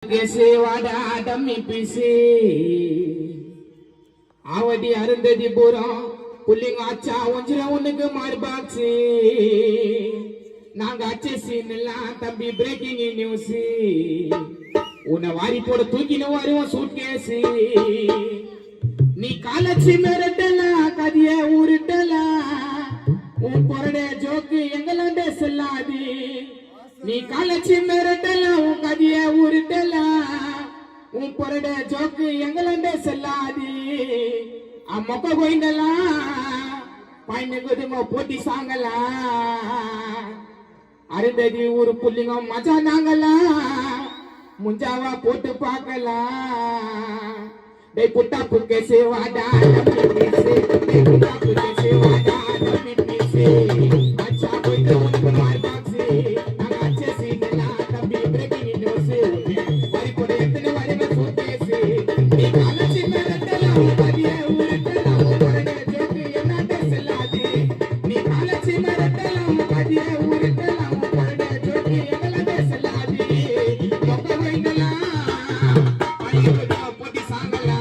வாடா dummy PC Avadi Arundhati Pooram புள்ளிங்க ஆச்சா ஒஞ்சிர உனக்கு மார்பாக்ஸு நாங்க அச்சேசின் எல்லாம் தம்பி பிரேக்கிங் நியூஸ் உன்னை வாரி போட தூக்கின வருவோம் சூட் கேஸ் நீ காலச்சி மிரட்டல கதிய உருட்டல உன் பொருடைய ஜோக்கு எங்களாண்ட செல்லாது நீ காலச்சி மிரட்டல உன் கதிய உருட்டல உன் பொருடைய ஜோக்கு எங்களாண்ட செல்லாது மொக்க கோயிந்தலா பயனுக்குதுங்க போட்டி சாங்கலா அருந்ததி ஊரு புள்ளிங்க மஜா நாங்களா முஞ்சாவா போட்டு பார்க்கலாம் டே புட்டா புக்கே சேவாடா டம்மி பீஸே டே புட்டா புக்கே சேவாடா டம்மி பீஸே அச்சா போயிட்டு உனக்கு மார் பாக்ஸே நாங்க அச்சே சீனலா தம்பி பிரேக்கிங் நியூஸ் வரி போட எத்தனை வரவே சூட்கேஸ் நீ காலச்சி மிரட்டலா கதிய உருட்டலா உடனே ஜோக்கு என்னட்ட செல்லாது நீ காலச்சி மிரட்டலா கதிய உருட்டலா உடனே ஜோக்கு எங்களாண்ட செல்லாது மொக்க வைந்தலா பயனுக்கு போட்டி சாங்கலா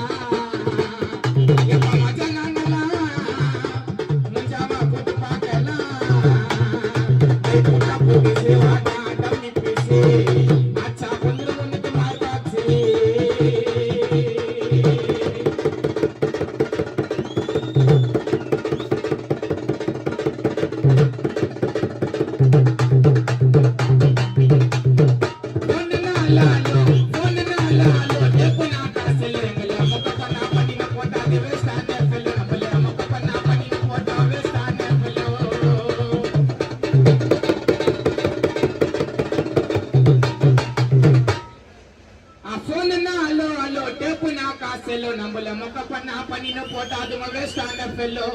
நம்மள மொக்க பண்ணா பண்ணின போட்டாது வேஸ்டான ஃபெல்லோ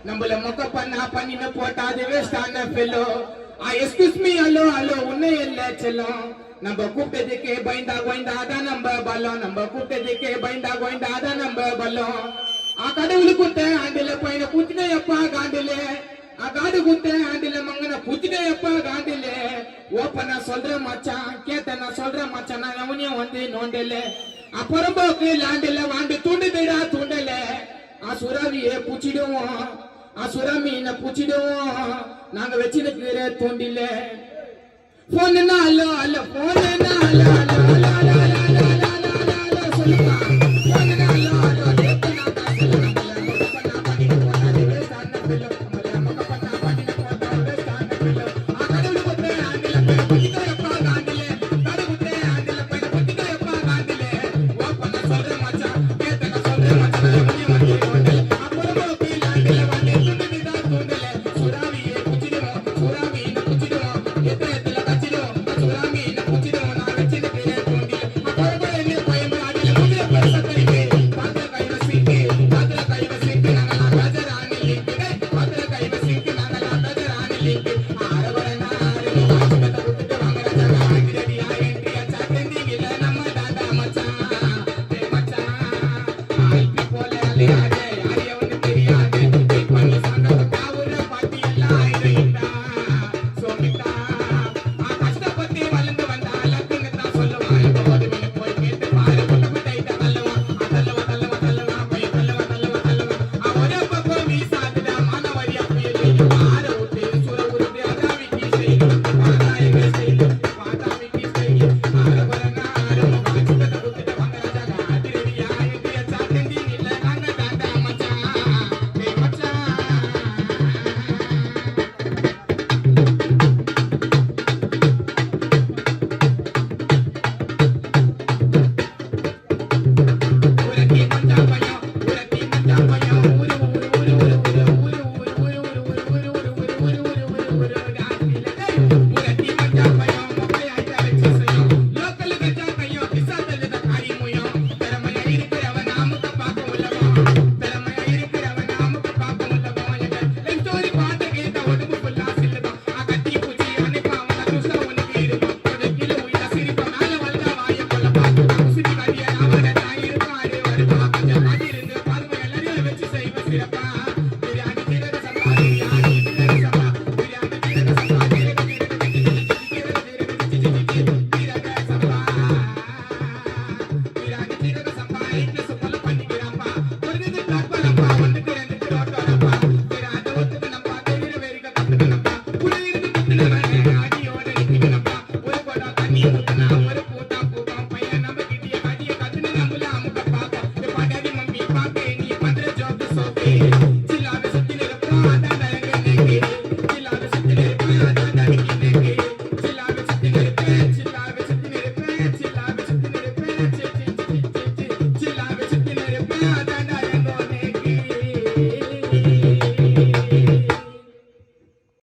நம்மள மொக்க பண்ணா பண்ணின போட்டாது வேஸ்டான fellow excuse me hello hello உன்னை இல்ல செல்லம் நம்ம கூப்பிட்டதுக்கே பயந்தா கோயந்தா அதான் நம்ம பலம் நம்ம கூப்பிட்டதுக்கே பயந்தா கோயந்தா அதான் நம்ம பலம் கடவுளு குத்த ஆண்டில பையனை குத்தின எப்பா காண்டில காடு குத்த ஆண்டில மங்கன குத்தின எப்பா காண்டில ஓப்ப நான் சொல்றேன் மச்சான் கேட்ட நான் சொல்றேன் மச்சான் நான் எவனையும் வந்து நோண்டல அப்புறம்போக்கு லாண்டில வாண்டு தூண்டுதடா தூண்டல சுறாவிய பூச்சிடுவோம் சுறாமீனை பூச்சிடுவோம் நாங்க வச்சிருக்கிற தூண்டில போனா அல்லோ அல்ல போனா அல்ல அல்ல அல்ல